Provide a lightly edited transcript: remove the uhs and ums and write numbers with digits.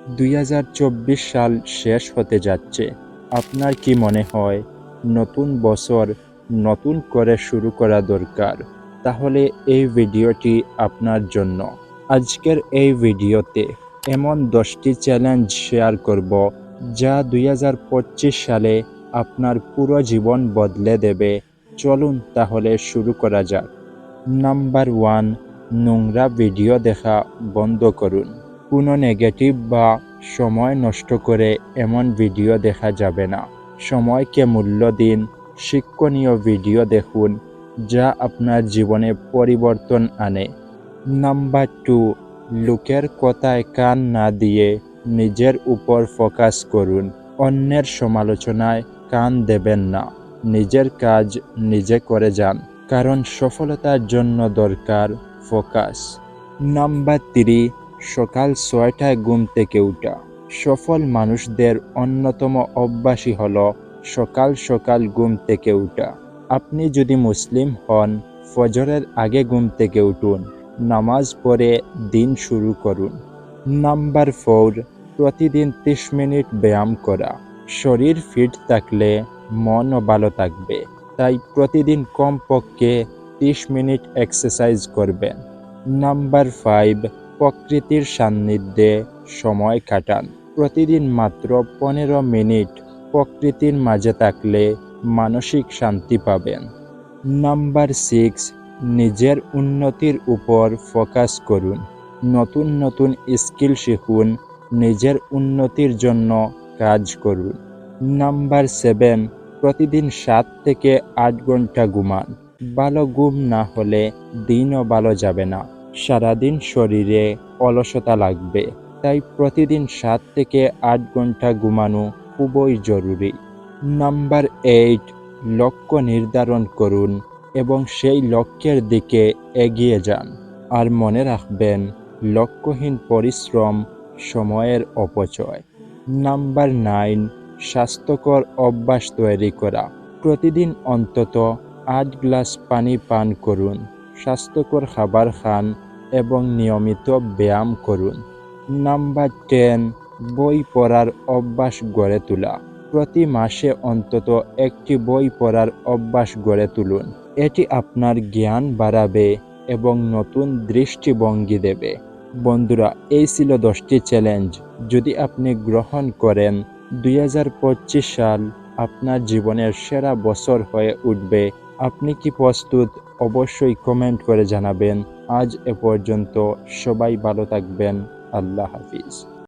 2024 সাল শেষ হতে যাচ্ছে। আপনার কি মনে হয় নতুন বছর নতুন করে শুরু করা দরকার? তাহলে এই ভিডিওটি আপনার জন্য। আজকের এই ভিডিওতে এমন 10টি চ্যালেঞ্জ শেয়ার করব যা 2025 সালে আপনার পুরো জীবন বদলে দেবে। চলুন তাহলে শুরু করা যাক। নাম্বার 1, নোংরা ভিডিও দেখা বন্ধ করুন। কোনো নেগেটিভ বা সময় নষ্ট করে এমন ভিডিও দেখা যাবে না। সময়কে মূল্য দিন, শিক্ষণীয় ভিডিও দেখুন যা আপনার জীবনে পরিবর্তন আনে। নাম্বার 2, লোকের কথায় কান না দিয়ে নিজের উপর ফোকাস করুন। অন্যের সমালোচনায় কান দেবেন না, নিজের কাজ নিজে করে যান, কারণ সফলতার জন্য দরকার ফোকাস। নাম্বার 3, সকাল 6টায় ঘুম থেকে ওঠা। সফল মানুষদের অন্যতম অভ্যাসই হলো সকাল সকাল ঘুম থেকে ওঠা। আপনি যদি মুসলিম হন, ফজরের আগে ঘুম থেকে উঠুন, নামাজ পড়ে দিন শুরু করুন। নাম্বার 4, প্রতিদিন 30 মিনিট ব্যায়াম করা। শরীর ফিট থাকলে মনও ভালো থাকবে, তাই প্রতিদিন কমপক্ষে 30 মিনিট এক্সারসাইজ করবেন। নাম্বার 5, প্রকৃতির সান্নিধ্যে সময় কাটান। প্রতিদিন মাত্র 15 মিনিট প্রকৃতির মাঝে থাকলে মানসিক শান্তি পাবেন। নাম্বার 6, নিজের উন্নতির উপর ফোকাস করুন। নতুন নতুন স্কিল শিখুন, নিজের উন্নতির জন্য কাজ করুন। নাম্বার 7, প্রতিদিন 7 থেকে 8 ঘন্টা ঘুমান। ভালো ঘুম না হলে দিনও ভালো যাবে না, সারাদিন শরীরে অলসতা লাগবে, তাই প্রতিদিন 7 থেকে 8 ঘন্টা ঘুমানো খুবই জরুরি। নাম্বার 8, লক্ষ্য নির্ধারণ করুন এবং সেই লক্ষ্যের দিকে এগিয়ে যান। আর মনে রাখবেন, লক্ষ্যহীন পরিশ্রম সময়ের অপচয়। নাম্বার 9, স্বাস্থ্যকর অভ্যাস তৈরি করা। প্রতিদিন অন্তত 8 গ্লাস পানি পান করুন, স্বাস্থ্যকর খাবার খান এবং নিয়মিত ব্যায়াম করুন। নাম্বার 10, বই পড়ার অভ্যাস গড়ে তোলা। প্রতি মাসে অন্তত একটি বই পড়ার অভ্যাস গড়ে তুলুন। এটি আপনার জ্ঞান বাড়াবে এবং নতুন দৃষ্টিভঙ্গি দেবে। বন্ধুরা, এই ছিল 10টি চ্যালেঞ্জ। যদি আপনি গ্রহণ করেন, 2025 সাল আপনার জীবনের সেরা বছর হয়ে উঠবে। আপনি কি প্রস্তুত? অবশ্যই কমেন্ট করে জানাবেন। আজ এ পর্যন্ত, সবাই ভালো থাকবেন। আল্লাহ হাফিজ।